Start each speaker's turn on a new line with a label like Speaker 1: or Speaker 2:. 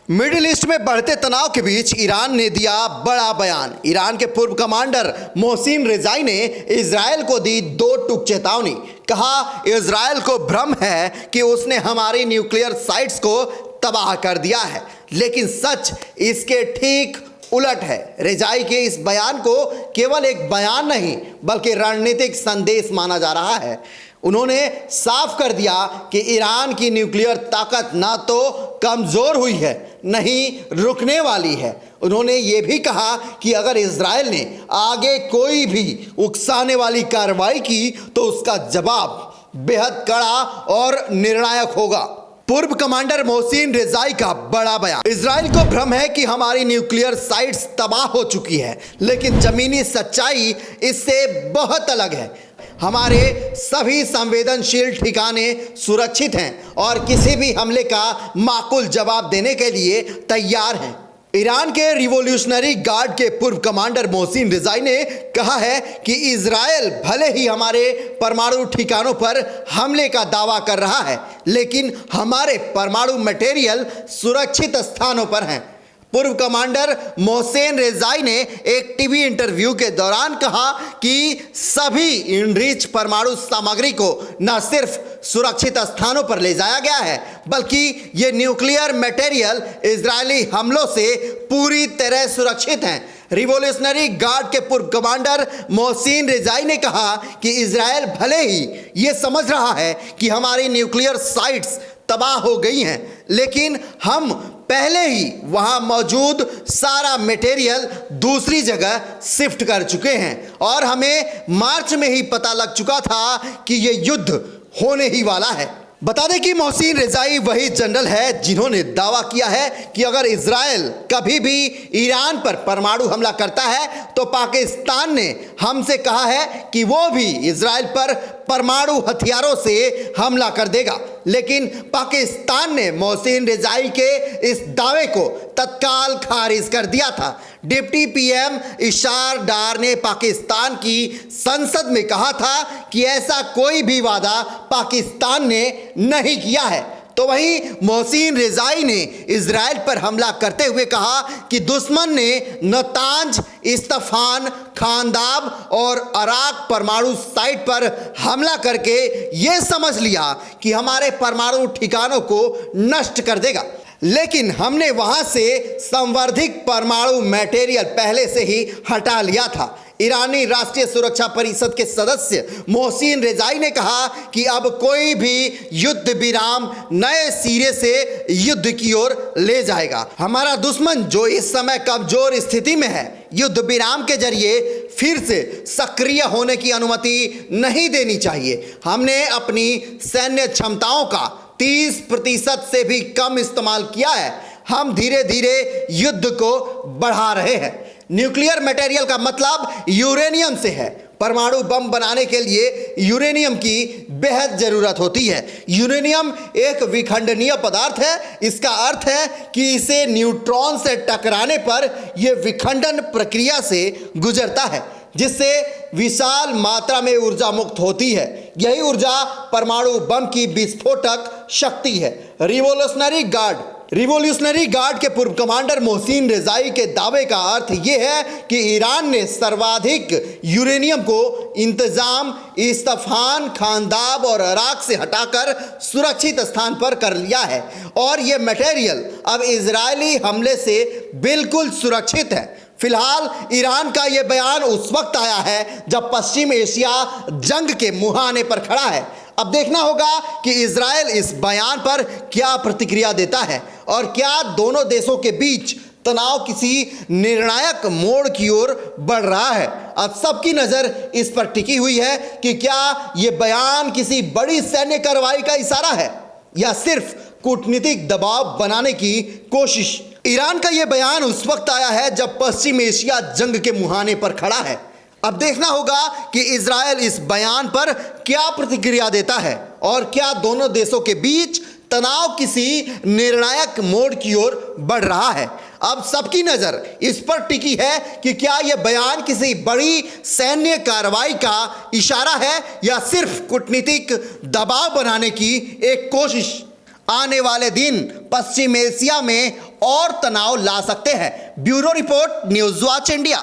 Speaker 1: Middle east में बढ़ते तनाव के बीच ईरान ने दिया बड़ा बयान। ईरान के पूर्व कमांडर मोहसिन रेजाई ने इजरायल को दी दो टूक चेतावनी। कहा, इजरायल को भ्रम है कि उसने हमारी न्यूक्लियर साइट्स को तबाह कर दिया है, लेकिन सच इसके ठीक उलट है। रेजाई के इस बयान को केवल एक बयान नहीं बल्कि रणनीतिक संदेश माना जा रहा है। उन्होंने साफ कर दिया कि ईरान की न्यूक्लियर ताकत ना तो कमजोर हुई है, नहीं रुकने वाली है। उन्होंने ये भी कहा कि अगर इजरायल ने आगे कोई भी उकसाने वाली कार्रवाई की तो उसका जवाब बेहद कड़ा और निर्णायक होगा। पूर्व कमांडर मोहसिन रेजाई का बड़ा बयान। इजराइल को भ्रम है कि हमारी न्यूक्लियर साइट्स तबाह हो चुकी है, लेकिन जमीनी सच्चाई इससे बहुत अलग है। हमारे सभी संवेदनशील ठिकाने सुरक्षित हैं और किसी भी हमले का माकूल जवाब देने के लिए तैयार हैं। ईरान के रिवॉल्यूशनरी गार्ड के पूर्व कमांडर मोहसिन रेजाई ने कहा है कि इजरायल भले ही हमारे परमाणु ठिकानों पर हमले का दावा कर रहा है, लेकिन हमारे परमाणु मटेरियल सुरक्षित स्थानों पर हैं। पूर्व कमांडर मोहसिन रेजाई ने एक टीवी इंटरव्यू के दौरान कहा कि सभी इनरिच परमाणु सामग्री को न सिर्फ सुरक्षित स्थानों पर ले जाया गया है, बल्कि ये न्यूक्लियर मटेरियल इजरायली हमलों से पूरी तरह सुरक्षित हैं। रिवॉल्यूशनरी गार्ड के पूर्व कमांडर मोहसिन रेजाई ने कहा कि इजरायल भले ही ये समझ रहा है कि हमारी न्यूक्लियर साइट्स तबाह हो गई हैं, लेकिन हम पहले ही वहां मौजूद सारा मटेरियल दूसरी जगह शिफ्ट कर चुके हैं और हमें मार्च में ही पता लग चुका था कि यह युद्ध होने ही वाला है। बता दें कि मोहसिन रेजाई वही जनरल है जिन्होंने दावा किया है कि अगर इजरायल कभी भी ईरान पर परमाणु हमला करता है तो पाकिस्तान ने हमसे कहा है कि वो भी इजरायल पर परमाणु हथियारों से हमला कर देगा। लेकिन पाकिस्तान ने मोहसिन रेजाई के इस दावे को तत्काल खारिज कर दिया था। डिप्टी पीएम इशार डार ने पाकिस्तान की संसद में कहा था कि ऐसा कोई भी वादा पाकिस्तान ने नहीं किया है। तो वहीं मोहसिन रेजाई ने इजरायल पर हमला करते हुए कहा कि दुश्मन ने नतांज, इस्फहान, खांदाब और अराक परमाणु साइट पर हमला करके ये समझ लिया कि हमारे परमाणु ठिकानों को नष्ट कर देगा, लेकिन हमने वहां से संवर्धित परमाणु मटेरियल पहले से ही हटा लिया था। ईरानी राष्ट्रीय सुरक्षा परिषद के सदस्य मोहसिन रेजाई ने कहा कि अब कोई भी युद्ध विराम नए सिरे से युद्ध की ओर ले जाएगा। हमारा दुश्मन जो इस समय कमजोर स्थिति में है, युद्ध विराम के जरिए फिर से सक्रिय होने की अनुमति नहीं देनी चाहिए। हमने अपनी सैन्य क्षमताओं का 30% से भी कम इस्तेमाल किया है। हम धीरे धीरे युद्ध को बढ़ा रहे हैं। न्यूक्लियर मटेरियल का मतलब यूरेनियम से है। परमाणु बम बनाने के लिए यूरेनियम की बेहद जरूरत होती है। यूरेनियम एक विखंडनीय पदार्थ है। इसका अर्थ है कि इसे न्यूट्रॉन से टकराने पर यह विखंडन प्रक्रिया से गुजरता है, जिससे विशाल मात्रा में ऊर्जा मुक्त होती है। यही ऊर्जा परमाणु बम की विस्फोटक शक्ति है। रिवॉल्यूशनरी गार्ड के पूर्व कमांडर मोहसिन रेजाई के दावे का अर्थ यह है कि ईरान ने सर्वाधिक यूरेनियम को इंतजाम इस्फहान, खांदाब और अराक से हटाकर सुरक्षित स्थान पर कर लिया है और यह मटेरियल अब इजरायली हमले से बिल्कुल सुरक्षित है। फिलहाल ईरान का यह बयान उस वक्त आया है जब पश्चिम एशिया जंग के मुहाने पर खड़ा है। अब देखना होगा कि इजरायल इस बयान पर क्या प्रतिक्रिया देता है और क्या दोनों देशों के बीच तनाव किसी निर्णायक मोड़ की ओर बढ़ रहा है। अब सबकी नजर इस पर टिकी हुई है कि क्या यह बयान किसी बड़ी सैन्य कार्रवाई का इशारा है या सिर्फ कूटनीतिक दबाव बनाने की कोशिश। ईरान का यह बयान उस वक्त आया है जब पश्चिम एशिया जंग के मुहाने पर खड़ा है। अब देखना होगा कि इजरायल इस बयान पर क्या प्रतिक्रिया देता है और क्या दोनों देशों के बीच तनाव किसी निर्णायक मोड़ की ओर बढ़ रहा है। अब सबकी नजर इस पर टिकी है कि क्या यह बयान किसी बड़ी सैन्य कार्रवाई का इशारा है या सिर्फ कूटनीतिक दबाव बनाने की एक कोशिश। आने वाले दिन पश्चिम एशिया में और तनाव ला सकते हैं। Bureau report, news watch India.